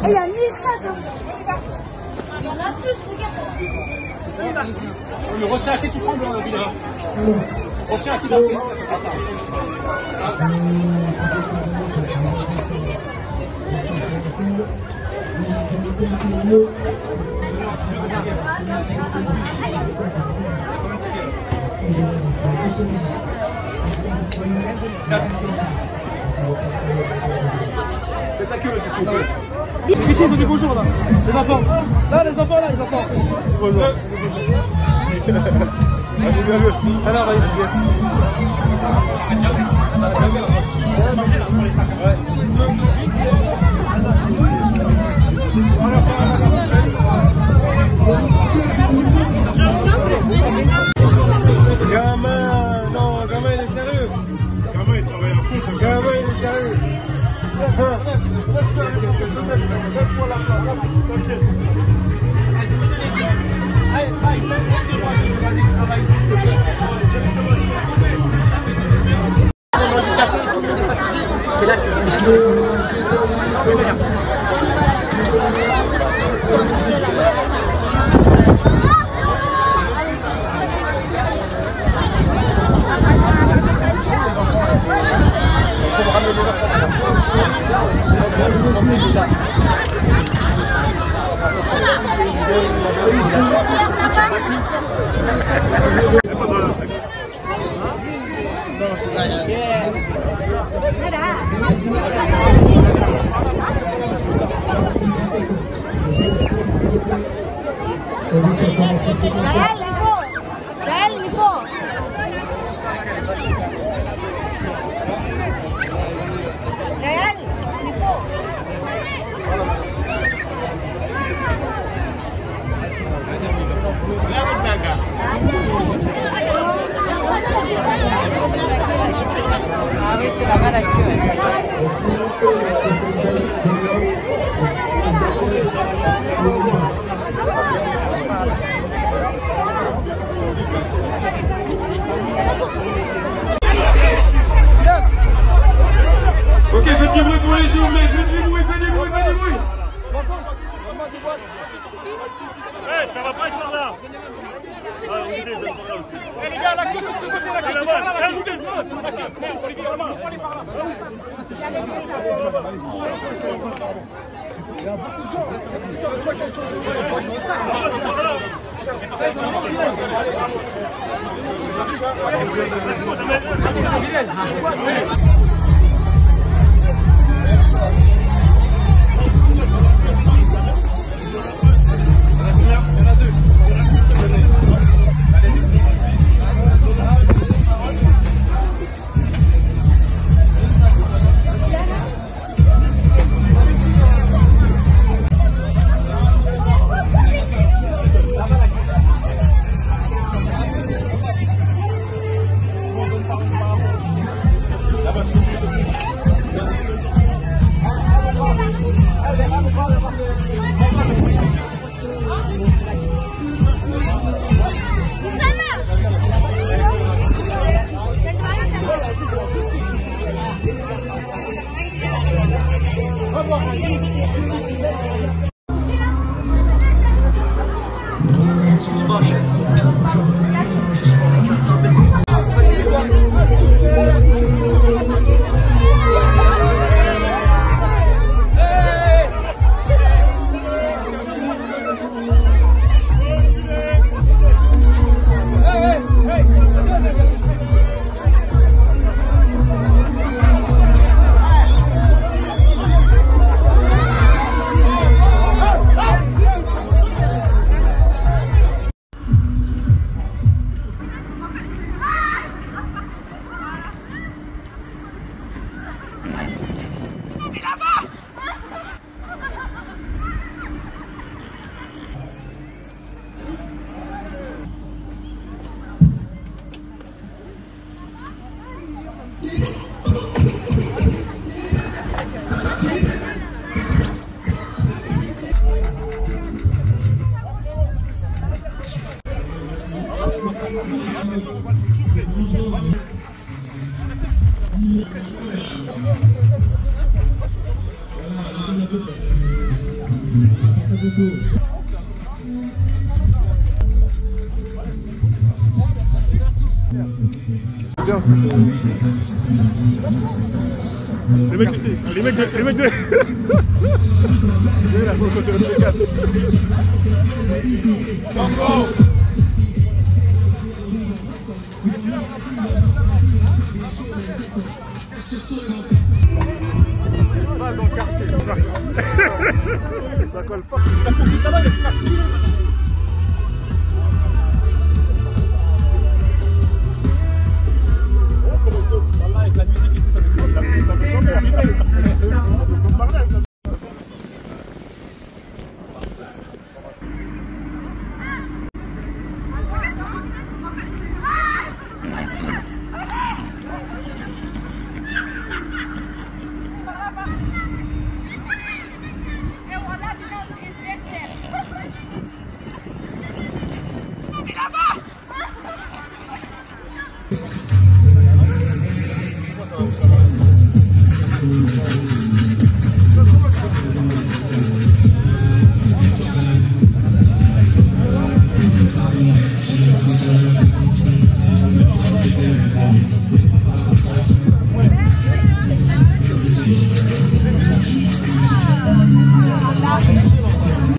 Il y a 1500. Il y en a plus, regarde ça. Le retiens à qui tu prends le billet. Retiens à qui t'as pris. Faites la queue, monsieur, s'il vous plaît. Vite, ils ont dit bonjour, là. Les enfants. Là, les enfants, là, les enfants. Bonjour. Alors, allez, yes. Gamin, non, gamin, il est sérieux. Gamin, il travaille à fond. Gamin, il est sérieux. Laisse-moi la place, t'inquiète. Vas-y, travaille ici, s'il te plaît. C'est là que ok, faites du bruit pour les jours, mec, faites du bruit, faites du bruit, faites du bruit. Eh, ça va pas être par là. Ah, Olivier, je vais par là aussi. Eh les gars, la queue sur ce côté, la queue. Eh, Olivier, Olivier, par là. On va aller par là. Il y a beaucoup de gens. Excuse-moi, chef. Les mecs de... Là, faut continuer sur les quatre. Dans le quartier, ça. Ça colle pas. La poursuite là-bas, il est masculin. Avec la musique et tout, ça fait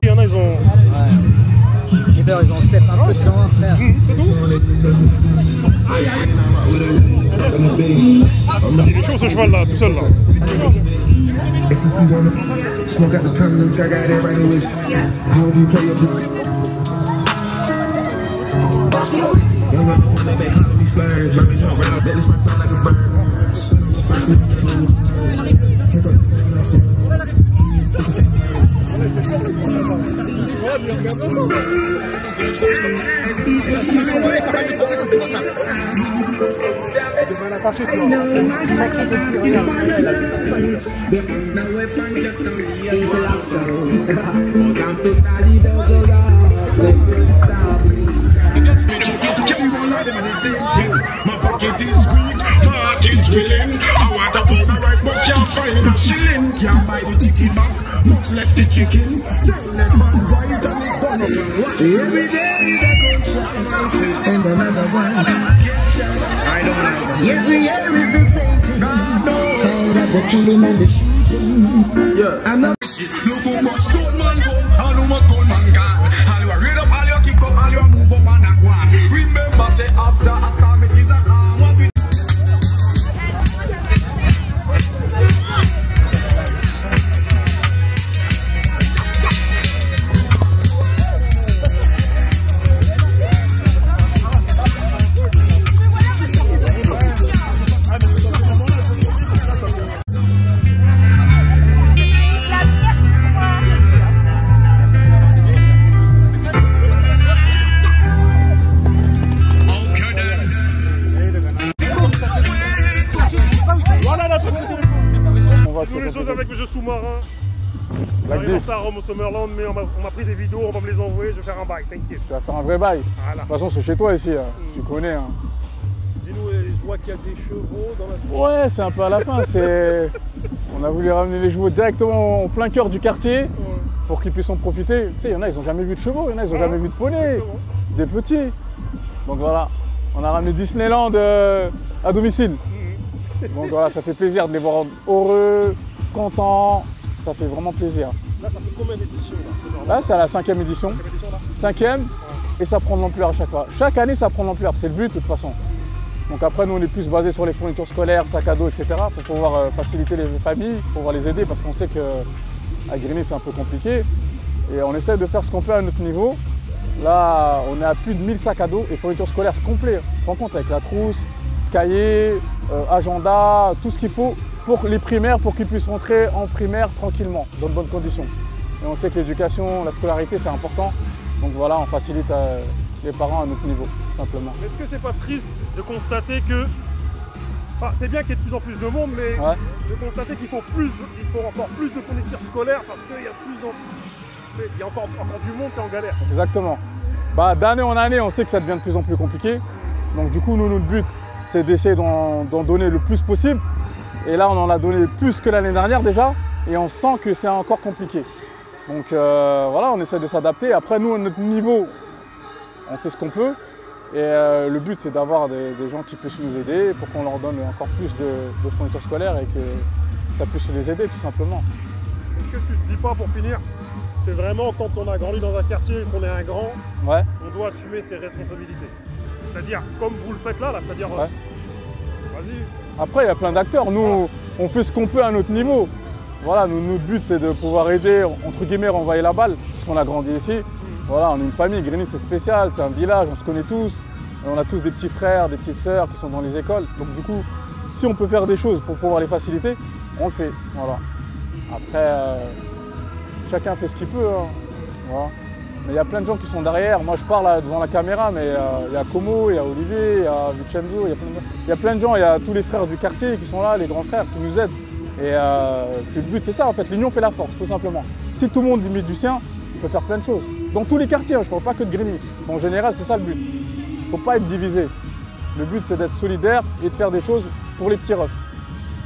Il y en a, ils ont... Ouais. Ils ont step un peu sur un frère. Il est chaud ce cheval là, tout seul là. Every day and another one. I don't know. Every year is the same thing. Tired of the killing and the shooting. Yeah. I'm not. Look how much stone man go, all how much gun man gone. All you read up, all you kick up, all you move up and that one. Remember, say after a storm it is a calm. What we Tous les choses avec le jeu sous-marin. On arrive en retard au Summerland, mais on m'a pris des vidéos, on va me les envoyer, je vais faire un bail, t'inquiète. Tu vas faire un vrai bail. Voilà. De toute façon, c'est chez toi ici, hein. Tu connais. Hein. Dis-nous, je vois qu'il y a des chevaux dans la street. Ouais, c'est un peu à la fin. On a voulu ramener les chevaux directement en plein cœur du quartier pour qu'ils puissent en profiter. Tu sais, il y en a, ils n'ont jamais vu de chevaux, il y en a, ils n'ont jamais vu de poney, des petits. Donc voilà, on a ramené Disneyland à domicile. Donc voilà, ça fait plaisir de les voir heureux, contents, ça fait vraiment plaisir. Là, ça fait combien d'éditions là, c'est à la 5e édition. 5e, et ça prend de l'ampleur à chaque fois. Chaque année, ça prend de l'ampleur, c'est le but de toute façon. Donc après, nous, on est plus basé sur les fournitures scolaires, sacs à dos, etc. pour pouvoir faciliter les familles, pour pouvoir les aider, parce qu'on sait qu'à Grigny, c'est un peu compliqué. Et on essaie de faire ce qu'on peut à notre niveau. Là, on est à plus de 1000 sacs à dos et fournitures scolaires complets. On rend compte avec la trousse, cahier, agenda, tout ce qu'il faut pour les primaires, pour qu'ils puissent rentrer en primaire tranquillement, dans de bonnes conditions. Et on sait que l'éducation, la scolarité, c'est important. Donc voilà, on facilite les parents à notre niveau, simplement. Est-ce que c'est pas triste de constater que... Enfin, c'est bien qu'il y ait de plus en plus de monde, mais de constater qu'il faut encore plus de fournitures scolaires parce qu'il y a encore du monde qui est en galère. Exactement. D'année en année, on sait que ça devient de plus en plus compliqué. Donc du coup, nous, notre but, c'est d'essayer d'en donner le plus possible. Et là, on en a donné plus que l'année dernière déjà. Et on sent que c'est encore compliqué. Donc voilà, on essaie de s'adapter. Après, nous, à notre niveau, on fait ce qu'on peut. Et le but, c'est d'avoir des gens qui puissent nous aider pour qu'on leur donne encore plus de fournitures scolaires et que ça puisse les aider, tout simplement. Est-ce que tu te dis pas, pour finir, que vraiment, quand on a grandi dans un quartier et qu'on est un grand, ouais, on doit assumer ses responsabilités? C'est-à-dire, comme vous le faites là, c'est-à-dire, ouais, vas-y. Après, il y a plein d'acteurs. Nous, on fait ce qu'on peut à notre niveau. Voilà, notre but, c'est de pouvoir aider, entre guillemets, renvoyer la balle, parce qu'on a grandi ici. Voilà, on est une famille. Grigny, c'est spécial, c'est un village, on se connaît tous. Et on a tous des petits frères, des petites sœurs qui sont dans les écoles. Donc du coup, si on peut faire des choses pour pouvoir les faciliter, on le fait. Voilà. Après, chacun fait ce qu'il peut. Hein. Voilà. Mais il y a plein de gens qui sont derrière. Moi, je parle là, devant la caméra, mais il y a Como, il y a Olivier, il y a Vincenzo, il y a plein de gens. Il y a tous les frères du quartier qui sont là, les grands frères qui nous aident. Et le but, c'est ça, en fait. L'union fait la force, tout simplement. Si tout le monde y met du sien, on peut faire plein de choses. Dans tous les quartiers, je ne parle pas que de Grigny. En général, c'est ça le but. Il ne faut pas être divisé. Le but, c'est d'être solidaire et de faire des choses pour les petits refs.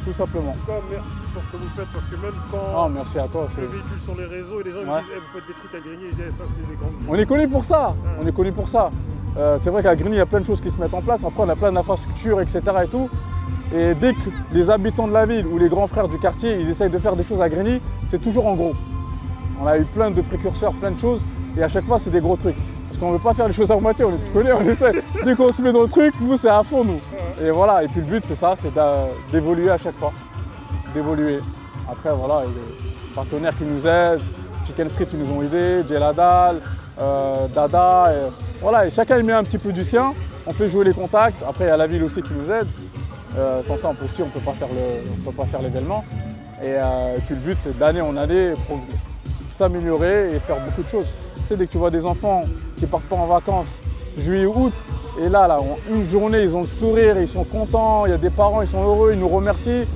Tout simplement. En tout cas, merci pour ce que vous faites, parce que même quand merci à toi, je véhicule sur les réseaux et les gens me disent vous faites des trucs à Grigny, je dis ça c'est des grandes. On est connu pour ça. On est connu pour ça. C'est vrai qu'à Grigny, il y a plein de choses qui se mettent en place. Après, on a plein d'infrastructures, etc. et tout. Et dès que les habitants de la ville ou les grands frères du quartier, ils essayent de faire des choses à Grigny, c'est toujours en gros. On a eu plein de précurseurs, plein de choses, et à chaque fois, c'est des gros trucs. Parce qu'on ne veut pas faire les choses à moitié, on essaie. Dès qu'on se met dans le truc, nous, c'est à fond, nous. Et voilà, et puis le but, c'est ça, c'est d'évoluer à chaque fois. D'évoluer. Après, voilà, il y a des partenaires qui nous aident, Chicken Street, qui nous ont aidés, Jeladal, Dada. Et voilà, et chacun il met un petit peu du sien. On fait jouer les contacts. Après, il y a la ville aussi qui nous aide. Sans ça, on ne peut pas faire l'événement. Et puis le but, c'est d'année en année s'améliorer et faire beaucoup de choses. Tu sais, dès que tu vois des enfants qui ne partent pas en vacances, juillet, août, et là, en une journée, ils ont le sourire, ils sont contents, il y a des parents, ils sont heureux, ils nous remercient.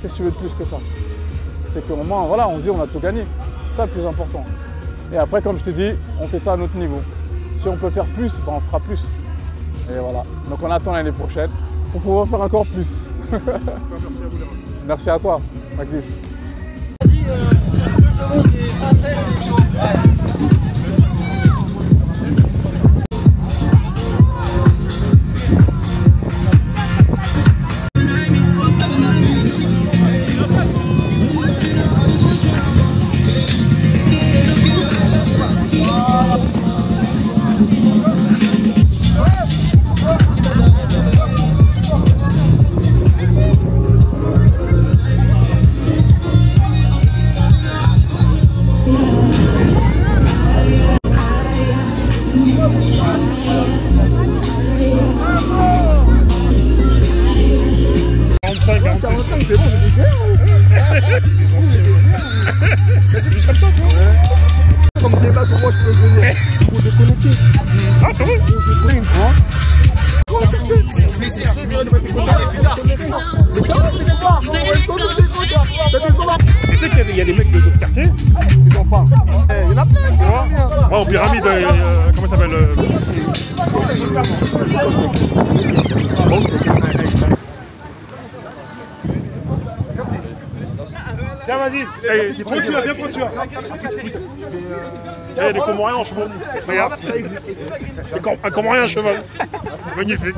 Qu'est-ce que tu veux de plus que ça? C'est qu'au moins, voilà, on se dit on a tout gagné. C'est ça le plus important. Et après, comme je te dis, on fait ça à notre niveau. Si on peut faire plus, on fera plus. Et voilà. Donc on attend l'année prochaine pour pouvoir faire encore plus. Merci à vous les refs. Merci à toi, Magdis. C'est bon, j'ai des verres. C'est juste comme ça, toi. Comme débat, comment je peux venir pour déconnecter. Ah, c'est vrai. C'est une fois. Tu sais qu'il y a des mecs de d'autres quartiers. Ils en parlent. Il y en a plein. Tu vois, au pyramide, comment ça s'appelle Tiens, vas-y. Prends celui-là, viens prendre celui-là. Il y a des Comoriens en cheval. Regarde. Un Comorien à cheval. Magnifique.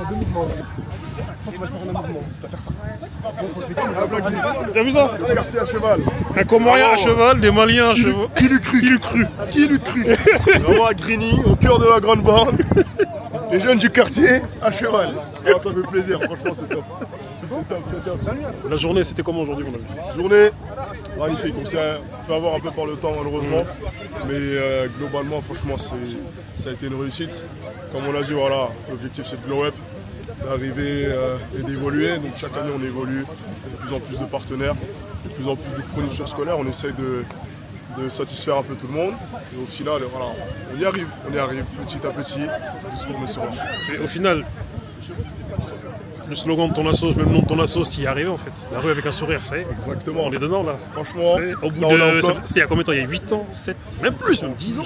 Tu as vu ça? Quartier à cheval. Un Comorien à cheval, des Maliens à cheval. Qui l'eût cru? Qui l'eût cru? Vraiment à Grigny, au cœur de la grande borne. Les jeunes du quartier à cheval. Ah, ça fait plaisir, franchement c'est top. C'est top. La journée, c'était comment aujourd'hui, mon ami? Journée magnifique, on s'est fait avoir un peu par le temps malheureusement. Mais globalement, franchement, ça a été une réussite. Comme on l'a dit, voilà, l'objectif c'est de glow up, d'arriver et d'évoluer. Donc chaque année on évolue, il y a de plus en plus de partenaires, de plus en plus de fournitures scolaires. On essaye de satisfaire un peu tout le monde. Et au final, voilà, on y arrive petit à petit, doucement mais sûrement. Et au final, Le slogan de ton assos, même le nom de ton assos, tu y es arrivé en fait. La rue avec un sourire, ça y est. Exactement. On est dedans là. Franchement, Au bout là, on est en de. plein. C'était il y a combien de temps? Il y a 8 ans, 7, même plus, même 10 ans.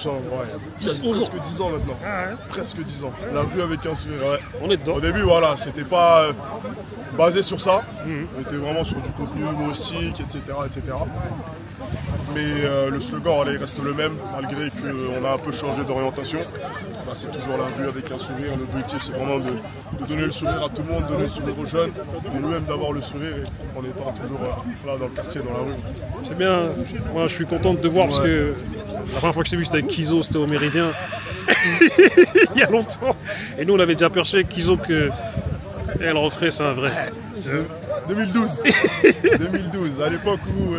10, 11 ans. Presque 10 ans maintenant. Ah ouais. Presque 10 ans. La rue avec un sourire, ouais. On est dedans. Au début, voilà, c'était pas basé sur ça. On était vraiment sur du contenu humoristique, etc. etc. Mais le slogan, il reste le même, malgré qu'on a un peu changé d'orientation. Bah, c'est toujours la rue avec un sourire. L'objectif, c'est vraiment de donner le sourire à tout le monde, donner le sourire aux jeunes, et nous-mêmes d'avoir le sourire en étant toujours là dans le quartier, dans la rue. C'est bien. Moi, je suis content de te voir parce que la première fois que je t'ai vu, c'était avec Kizo, c'était au Méridien. Il y a longtemps. Et nous, on avait déjà perché avec Kizo que elle referait, c'est un vrai. 2012. 2012, à l'époque où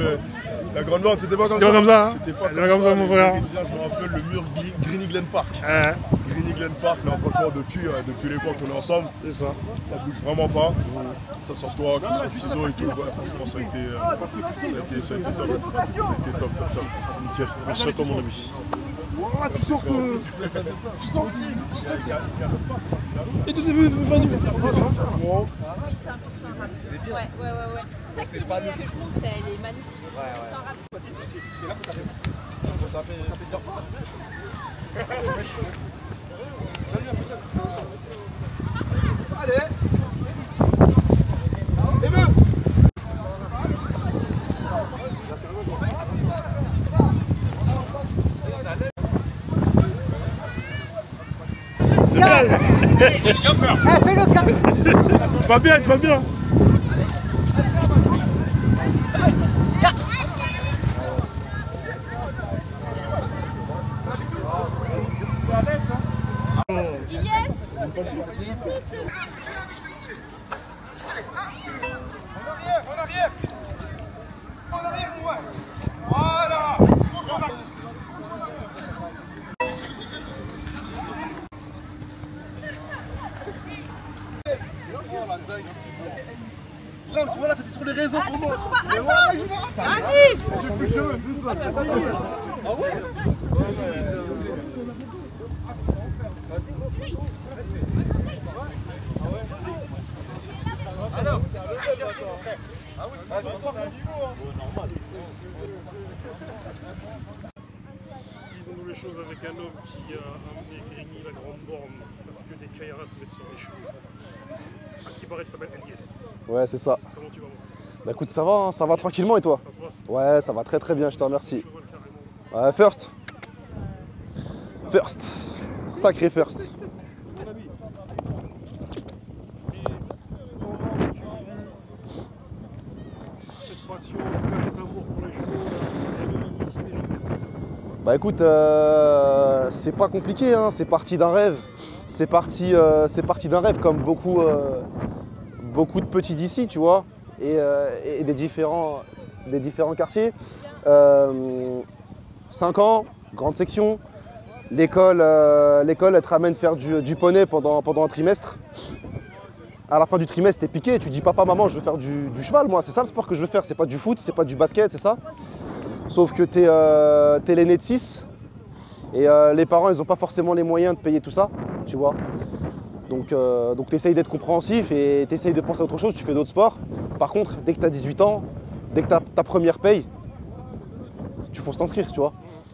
la Grande Bande, c'était pas comme ça. C'était pas comme ça, hein. C'était pas comme ça, mon frère. Je me rappelle le mur Greeny Glen Park. Greeny Glen Park, mais franchement, depuis l'époque qu'on est ensemble, ça bouge vraiment pas. Ça sort toi, que ce soit Kizo et tout. Ouais, franchement, ça a été top. Ça a été top. Nickel. Merci à toi, mon ami. Et tu sais, Ouais. C'est ça que je monte, elle est magnifique. Sans rap. Allez. C'est bien. Fais-le calme. Tu vas bien, tu vas bien. Là, voilà, t'étais sur les réseaux pour moi. Disons-nous les choses avec un homme qui a amené Grigny la grande borne parce que des Kairas se mettent sur les cheveux. À ce qui paraît, tu t'appelles Elias. Ouais, c'est ça. Comment tu vas, moi? Bah écoute, ça va, hein, ça va tranquillement et toi? Ça se passe? Ouais, ça va très très bien, je te remercie. Ouais, first. First. Sacré first. Cette passion, cet amour pour les chevaux, ici déjà. Bah écoute, c'est pas compliqué, hein, c'est parti d'un rêve. C'est parti d'un rêve comme beaucoup de petits d'ici, tu vois, et des différents quartiers. 5 ans, grande section, l'école elle te ramène faire du poney pendant un trimestre. À la fin du trimestre, t'es piqué, tu dis papa, maman, je veux faire du cheval, moi, c'est ça le sport que je veux faire, c'est pas du foot, c'est pas du basket, c'est ça. Sauf que t'es l'aîné de 6 et les parents, ils ont pas forcément les moyens de payer tout ça, tu vois. Donc tu essayes d'être compréhensif et tu essayes de penser à autre chose, tu fais d'autres sports. Par contre, dès que tu as 18 ans, dès que tu as ta première paye, tu fonces t'inscrire, tu vois.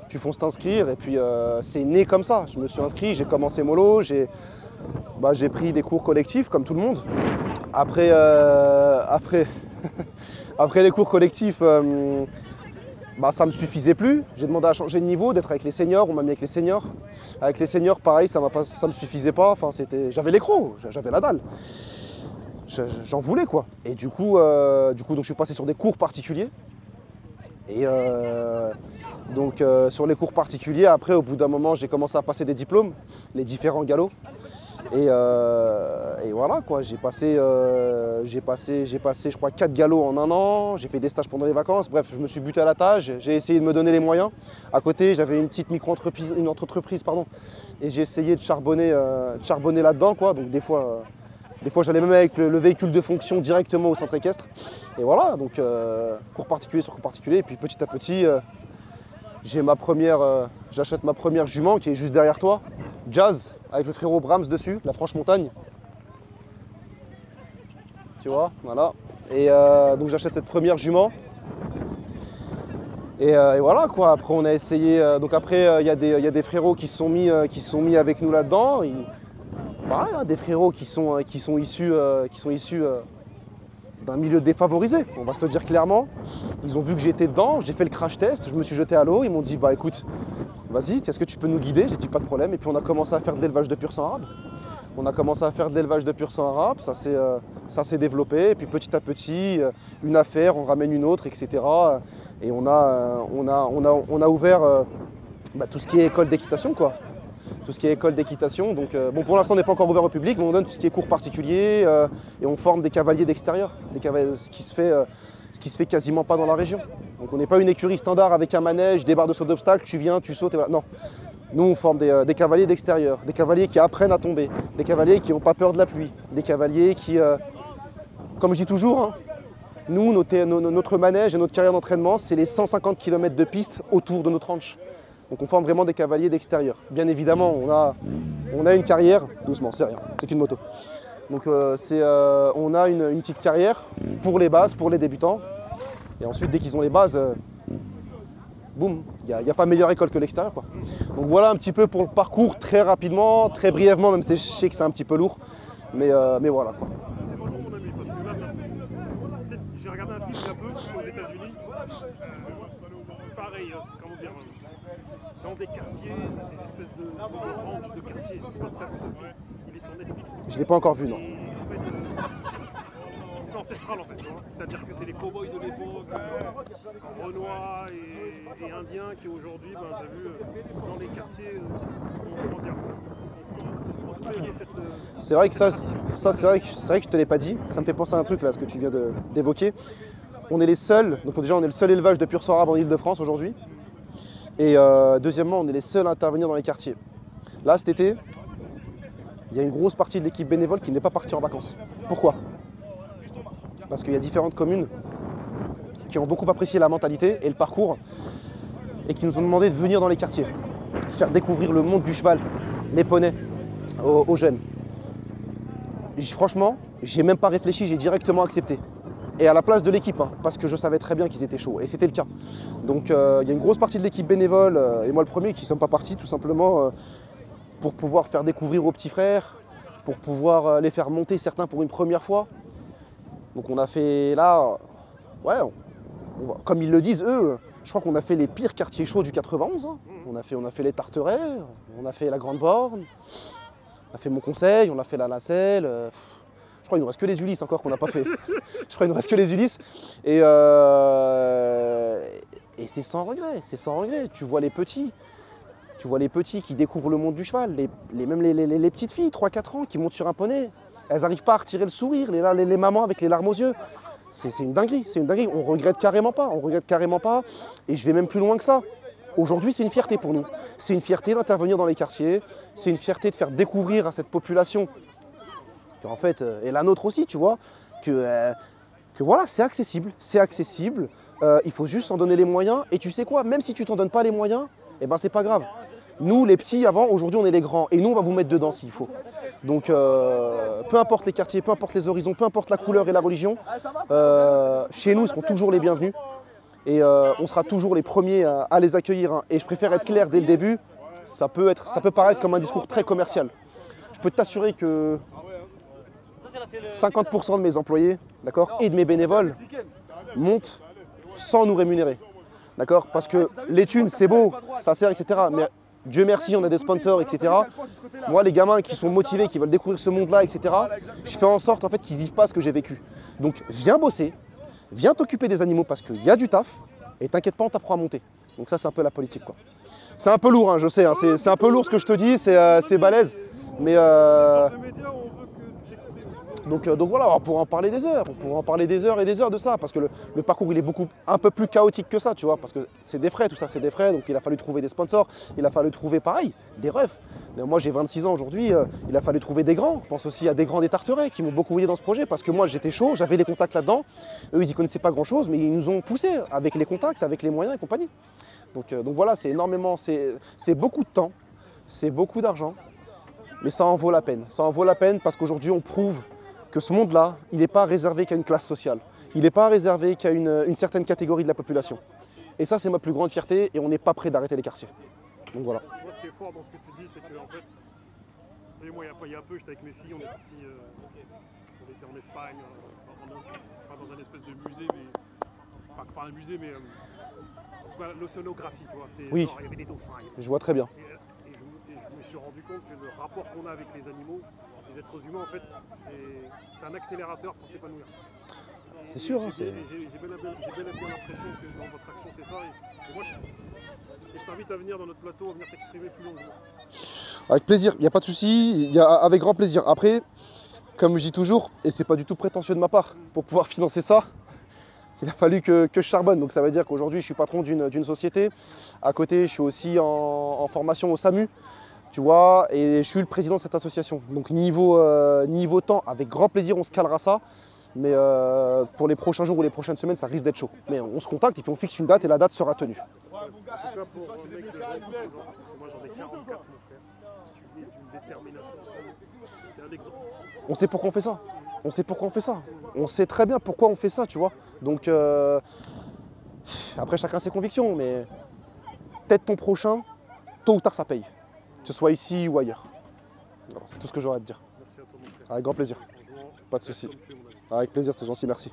Tu fonces t'inscrire et puis c'est né comme ça. Je me suis inscrit, j'ai commencé mollo, j'ai pris des cours collectifs comme tout le monde. Après les cours collectifs, ça me suffisait plus. J'ai demandé à changer de niveau, d'être avec les seniors, on m'a mis avec les seniors. Avec les seniors, pareil, ça me suffisait pas. Enfin, j'avais l'écran, j'avais la dalle. J'en voulais quoi. Et du coup, donc, je suis passé sur des cours particuliers. Et sur les cours particuliers, après, au bout d'un moment, j'ai commencé à passer des diplômes, les différents galops. Et voilà quoi, j'ai passé je crois 4 galops en un an, j'ai fait des stages pendant les vacances, bref, je me suis buté à la tâche, j'ai essayé de me donner les moyens. À côté, j'avais une petite micro-entreprise, et j'ai essayé de charbonner là-dedans quoi. Donc des fois j'allais même avec le véhicule de fonction directement au centre équestre. Et voilà, donc cours particulier sur cours particulier, et puis petit à petit, j'achète ma première jument qui est juste derrière toi, Jazz, avec le frérot Brahms dessus, la Franche Montagne. tu vois, voilà. Et donc j'achète cette première jument. Et voilà quoi, après on a essayé, donc après il y a des frérots qui se sont mis avec nous là-dedans. Pareil, hein, des frérots qui sont issus d'un milieu défavorisé, on va se le dire clairement. Ils ont vu que j'étais dedans, j'ai fait le crash test, je me suis jeté à l'eau, ils m'ont dit bah écoute, vas-y, est-ce que tu peux nous guider? J'ai dit pas de problème, et puis on a commencé à faire de l'élevage de pur sang arabe. On a commencé à faire de l'élevage de pur sang arabe, ça s'est développé, et puis petit à petit, une affaire, on ramène une autre, etc. Et on a ouvert tout ce qui est école d'équitation, quoi. Tout ce qui est école d'équitation. Donc, bon, pour l'instant, on n'est pas encore ouvert au public, mais on donne tout ce qui est cours particuliers et on forme des cavaliers d'extérieur, ce qui se fait quasiment pas dans la région. Donc, on n'est pas une écurie standard avec un manège, des barres de saut d'obstacle, tu viens, tu sautes et voilà. Non. Nous, on forme des cavaliers d'extérieur, des cavaliers qui apprennent à tomber, des cavaliers qui n'ont pas peur de la pluie, des cavaliers qui, comme je dis toujours, hein, nous, notre manège et notre carrière d'entraînement, c'est les 150 km de piste autour de notre ranch. Donc on forme vraiment des cavaliers d'extérieur. Bien évidemment, on a une carrière, doucement, c'est rien, c'est une moto. Donc on a une petite carrière pour les bases, pour les débutants. Et ensuite, dès qu'ils ont les bases, boum, il n'y a pas meilleure école que l'extérieur, quoi. Donc voilà un petit peu pour le parcours, très rapidement, très brièvement, même si je sais que c'est un petit peu lourd. Mais voilà, quoi. C'est marrant ton ami, parce que là, j'ai regardé un film un peu aux États-Unis. Pareil, comment dire, dans des quartiers, des espèces de ranch de quartiers. Je sais pas si t'as vu ce film, il est sur Netflix. Je l'ai pas encore vu, non. Et en fait, c'est ancestral en fait, c'est-à-dire que c'est les cow-boys de l'époque, Renois et Indiens qui aujourd'hui, t'as vu, dans les quartiers, comment dire, prospérer cette. C'est vrai que c'est vrai que je te l'ai pas dit. Ça me fait penser à un truc là, ce que tu viens d'évoquer. On est les seuls, donc déjà on est le seul élevage de pur sang arabe en Ile-de-France aujourd'hui. Et deuxièmement, on est les seuls à intervenir dans les quartiers. Là, cet été, il y a une grosse partie de l'équipe bénévole qui n'est pas partie en vacances. Pourquoi? Parce qu'il y a différentes communes qui ont beaucoup apprécié la mentalité et le parcours et qui nous ont demandé de venir dans les quartiers, faire découvrir le monde du cheval, les poneys aux jeunes. Franchement, j'ai même pas réfléchi, j'ai directement accepté. Et à la place de l'équipe, hein, parce que je savais très bien qu'ils étaient chauds, et c'était le cas. Donc il y a une grosse partie de l'équipe bénévole, et moi le premier, qui ne sommes pas partis tout simplement pour pouvoir faire découvrir aux petits frères, pour pouvoir les faire monter certains pour une première fois. Donc on a fait là, ouais, comme ils le disent eux, je crois qu'on a fait les pires quartiers chauds du 91. Hein. On a fait les Tarterets, on a fait la Grande Borne, on a fait Montconseil, on a fait la Nacelle. Je crois qu'il ne nous reste que les Ulysses encore qu'on n'a pas fait. Je crois qu'il ne nous reste que les Ulysses. Et c'est sans regret, c'est sans regret. Tu vois les petits qui découvrent le monde du cheval, même les petites filles, 3-4 ans, qui montent sur un poney. Elles n'arrivent pas à retirer le sourire, les mamans avec les larmes aux yeux. C'est une dinguerie, c'est une dinguerie. On regrette carrément pas, Et je vais même plus loin que ça. Aujourd'hui, c'est une fierté pour nous. C'est une fierté d'intervenir dans les quartiers. C'est une fierté de faire découvrir à cette population en fait, et la nôtre aussi, tu vois, que voilà, c'est accessible, il faut juste s'en donner les moyens, et tu sais quoi, même si tu t'en donnes pas les moyens, eh ben c'est pas grave. Nous, les petits, avant, aujourd'hui, on est les grands, et nous, on va vous mettre dedans s'il faut. Donc, peu importe les quartiers, peu importe les horizons, peu importe la couleur et la religion, chez nous, ils seront toujours les bienvenus, et on sera toujours les premiers à les accueillir, hein. Et je préfère être clair dès le début, ça peut paraître comme un discours très commercial. Je peux t'assurer que 50% de mes employés, d'accord, et de mes bénévoles montent sans nous rémunérer, d'accord, parce que les thunes c'est beau, ça sert, etc. Mais Dieu merci, on a des sponsors, etc. Moi, les gamins qui sont motivés, qui veulent découvrir ce monde-là, etc. Je fais en sorte en fait qu'ils vivent pas ce que j'ai vécu. Donc viens bosser, viens t'occuper des animaux parce qu'il y a du taf, et t'inquiète pas, on t'apprend à monter. Donc ça, c'est un peu la politique, quoi. C'est un peu lourd, hein, je sais, hein, c'est un peu lourd ce que je te dis, c'est balèze, mais donc voilà, on pourra en parler des heures, et des heures de ça, parce que le parcours il est un peu plus chaotique que ça, tu vois, parce que c'est des frais, tout ça c'est des frais, donc il a fallu trouver des sponsors, il a fallu trouver pareil, des refs. Moi j'ai 26 ans aujourd'hui, il a fallu trouver des grands, je pense aussi à des grands des Tarterets qui m'ont beaucoup aidé dans ce projet, parce que moi j'étais chaud, j'avais les contacts là-dedans, eux ils y connaissaient pas grand chose, mais ils nous ont poussés avec les contacts, avec les moyens et compagnie. Donc voilà, c'est énormément, c'est beaucoup de temps, c'est beaucoup d'argent, mais ça en vaut la peine, parce qu'aujourd'hui on prouve que ce monde-là, il n'est pas réservé qu'à une classe sociale. Il n'est pas réservé qu'à une certaine catégorie de la population. Et ça, c'est ma plus grande fierté et on n'est pas prêt d'arrêter les quartiers. Donc voilà. Tu vois, ce qui est fort dans ce que tu dis, c'est que en fait, et moi, il y a un peu, j'étais avec mes filles, on est parti, on était en Espagne, dans un espèce de musée, mais enfin pas un musée, mais l'océanographie, tu vois. Oui. Genre, il y avait des dauphins. Je vois très bien. Et je me suis rendu compte que le rapport qu'on a avec les animaux, les êtres humains, en fait, c'est un accélérateur pour s'épanouir. C'est sûr. J'ai bien l'impression que dans votre action, c'est ça. Et moi, je t'invite à venir dans notre plateau, à venir t'exprimer plus longuement. Avec plaisir, il n'y a pas de souci, avec grand plaisir. Après, comme je dis toujours, et c'est pas du tout prétentieux de ma part, pour pouvoir financer ça, il a fallu que je charbonne. Donc ça veut dire qu'aujourd'hui, je suis patron d'une société. À côté, je suis aussi en formation au SAMU, tu vois, et je suis le président de cette association. Donc niveau temps, avec grand plaisir, on se calera ça. Mais pour les prochains jours ou les prochaines semaines, ça risque d'être chaud. Mais on se contacte et puis on fixe une date et la date sera tenue. En tout cas, pour un mec de Rennes, parce que moi j'en ai 44, mon frère, tu es d'une détermination sans nom. T'es un exemple. On sait pourquoi on fait ça. On sait pourquoi on fait ça. On sait très bien pourquoi on fait ça, tu vois. Donc, après, chacun ses convictions, mais peut-être ton prochain, tôt ou tard, ça paye. Que ce soit ici ou ailleurs. C'est tout ce que j'aurais à te dire. Merci à toi, mon frère. Avec grand plaisir. Pas de souci. Avec plaisir, c'est gentil, merci.